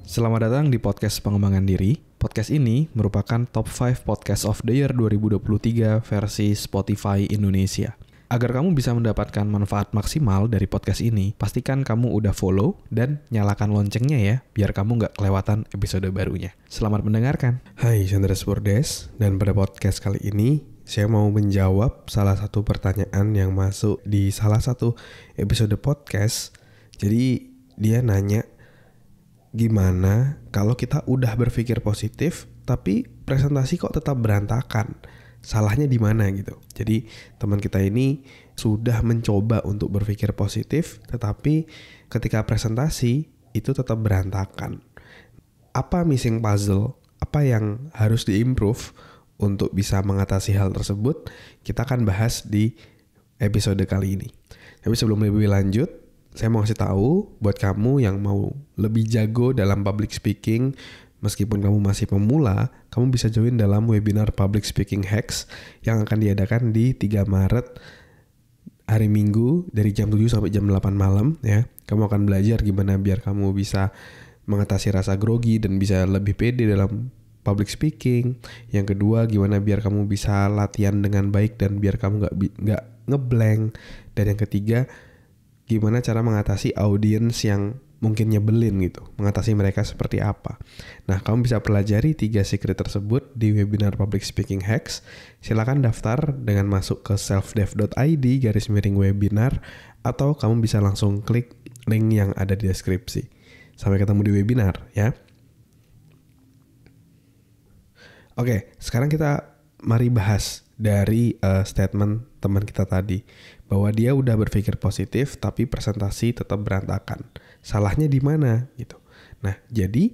Selamat datang di podcast pengembangan diri. Podcast ini merupakan top 5 podcast of the year 2023 versi Spotify Indonesia. Agar kamu bisa mendapatkan manfaat maksimal dari podcast ini, pastikan kamu udah follow dan nyalakan loncengnya ya, biar kamu nggak kelewatan episode barunya. Selamat mendengarkan. Hai, Chandra Spurdes, dan pada podcast kali ini saya mau menjawab salah satu pertanyaan yang masuk di salah satu episode podcast. Jadi dia nanya, gimana kalau kita udah berpikir positif tapi presentasi kok tetap berantakan? Salahnya di mana gitu. Jadi teman kita ini sudah mencoba untuk berpikir positif, tetapi ketika presentasi itu tetap berantakan. Apa missing puzzle? Apa yang harus diimprove untuk bisa mengatasi hal tersebut? Kita akan bahas di episode kali ini. Tapi sebelum lebih lanjut, saya mau kasih tahu buat kamu yang mau lebih jago dalam public speaking, meskipun kamu masih pemula, kamu bisa join dalam webinar Public Speaking Hacks yang akan diadakan di 3 Maret hari Minggu dari jam 7 sampai jam 8 malam ya. Kamu akan belajar gimana biar kamu bisa mengatasi rasa grogi dan bisa lebih pede dalam public speaking. Yang kedua, gimana biar kamu bisa latihan dengan baik dan biar kamu nggak ngeblank. Dan yang ketiga, gimana cara mengatasi audiens yang mungkin nyebelin gitu. Mengatasi mereka seperti apa. Nah, kamu bisa pelajari 3 secret tersebut di webinar Public Speaking Hacks. Silakan daftar dengan masuk ke selfdev.id/webinar atau kamu bisa langsung klik link yang ada di deskripsi. Sampai ketemu di webinar ya. Oke, sekarang kita mari bahas dari statement teman kita tadi, bahwa dia udah berpikir positif tapi presentasi tetap berantakan. Salahnya di mana gitu. Nah, jadi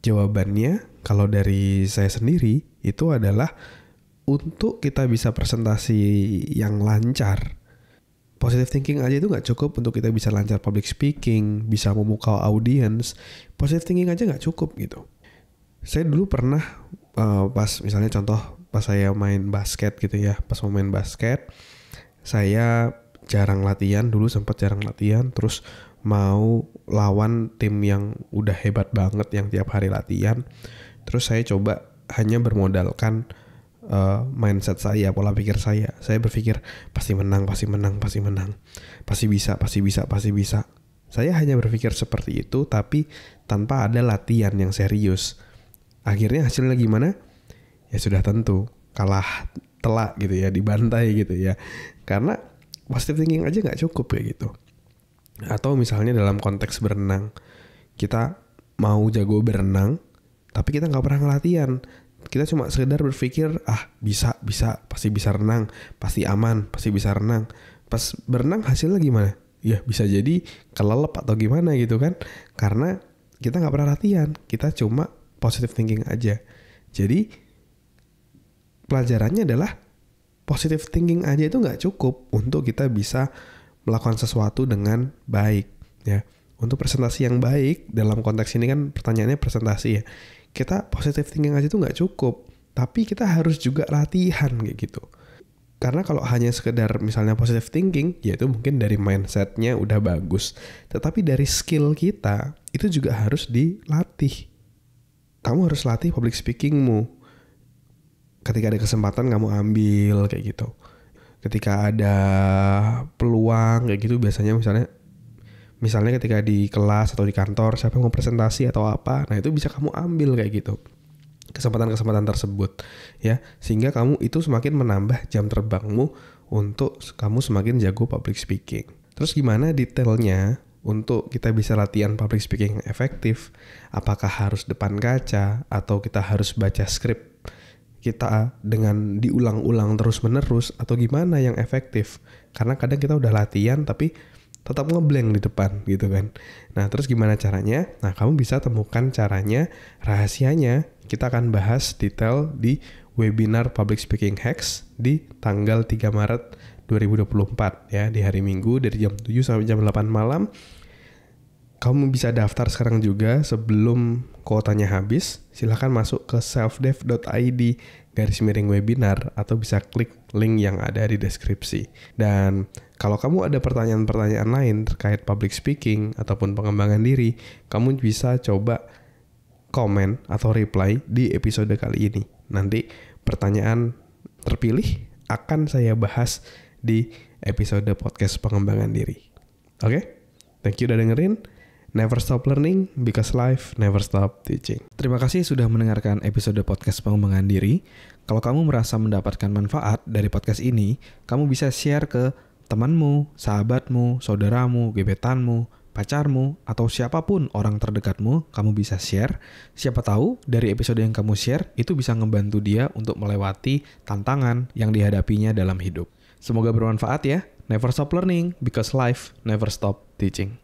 jawabannya kalau dari saya sendiri itu adalah untuk kita bisa presentasi yang lancar. Positive thinking aja itu nggak cukup untuk kita bisa lancar public speaking, bisa memukau audience. Positive thinking aja nggak cukup gitu. Saya dulu pernah pas misalnya contoh pas saya main basket gitu ya, pas mau main basket saya jarang latihan, dulu sempat jarang latihan, terus mau lawan tim yang udah hebat banget yang tiap hari latihan, terus saya coba hanya bermodalkan mindset saya, pola pikir saya berpikir pasti menang, pasti bisa. Saya hanya berpikir seperti itu tapi tanpa ada latihan yang serius. Akhirnya hasilnya gimana? Ya sudah tentu kalah telak gitu ya, dibantai gitu ya. Karena positive thinking aja nggak cukup ya gitu. Atau misalnya dalam konteks berenang, kita mau jago berenang, tapi kita nggak pernah latihan. Kita cuma sekedar berpikir, bisa, pasti bisa renang, pasti aman, pasti bisa renang. Pas berenang hasilnya gimana? Ya bisa jadi kelelep atau gimana gitu kan. Karena kita nggak pernah latihan, kita cuma positive thinking aja. Jadi pelajarannya adalah positive thinking aja itu nggak cukup untuk kita bisa melakukan sesuatu dengan baik ya. Untuk presentasi yang baik, dalam konteks ini kan pertanyaannya presentasi ya, kita positive thinking aja itu nggak cukup, tapi kita harus juga latihan kayak gitu. Karena kalau hanya sekedar misalnya positive thinking, ya itu mungkin dari mindsetnya udah bagus, tetapi dari skill kita itu juga harus dilatih. Kamu harus latih public speakingmu. Ketika ada kesempatan kamu ambil kayak gitu. Ketika ada peluang kayak gitu, biasanya misalnya ketika di kelas atau di kantor siapa yang mau presentasi atau apa, nah itu bisa kamu ambil kayak gitu. Kesempatan-kesempatan tersebut ya, sehingga kamu itu semakin menambah jam terbangmu untuk kamu semakin jago public speaking. Terus gimana detailnya untuk kita bisa latihan public speaking yang efektif? Apakah harus depan kaca atau kita harus baca skrip kita dengan diulang-ulang terus-menerus, atau gimana yang efektif? Karena kadang kita udah latihan tapi tetap ngeblank di depan gitu kan. Nah, terus gimana caranya? Nah, kamu bisa temukan caranya, rahasianya. Kita akan bahas detail di webinar Public Speaking Hacks di tanggal 3 Maret 2024 ya, di hari Minggu dari jam 7 sampai jam 8 malam. Kamu bisa daftar sekarang juga sebelum kuotanya habis. Silahkan masuk ke selfdev.id/webinar atau bisa klik link yang ada di deskripsi. Dan kalau kamu ada pertanyaan-pertanyaan lain terkait public speaking ataupun pengembangan diri, kamu bisa coba komen atau reply di episode kali ini. Nanti pertanyaan terpilih akan saya bahas di episode podcast pengembangan diri. Oke? Thank you udah dengerin. Never stop learning because life never stop teaching. Terima kasih sudah mendengarkan episode podcast pengembangan diri. Kalau kamu merasa mendapatkan manfaat dari podcast ini, kamu bisa share ke temanmu, sahabatmu, saudaramu, gebetanmu, pacarmu, atau siapapun orang terdekatmu, kamu bisa share. Siapa tahu dari episode yang kamu share, itu bisa ngebantu dia untuk melewati tantangan yang dihadapinya dalam hidup. Semoga bermanfaat ya. Never stop learning because life never stop teaching.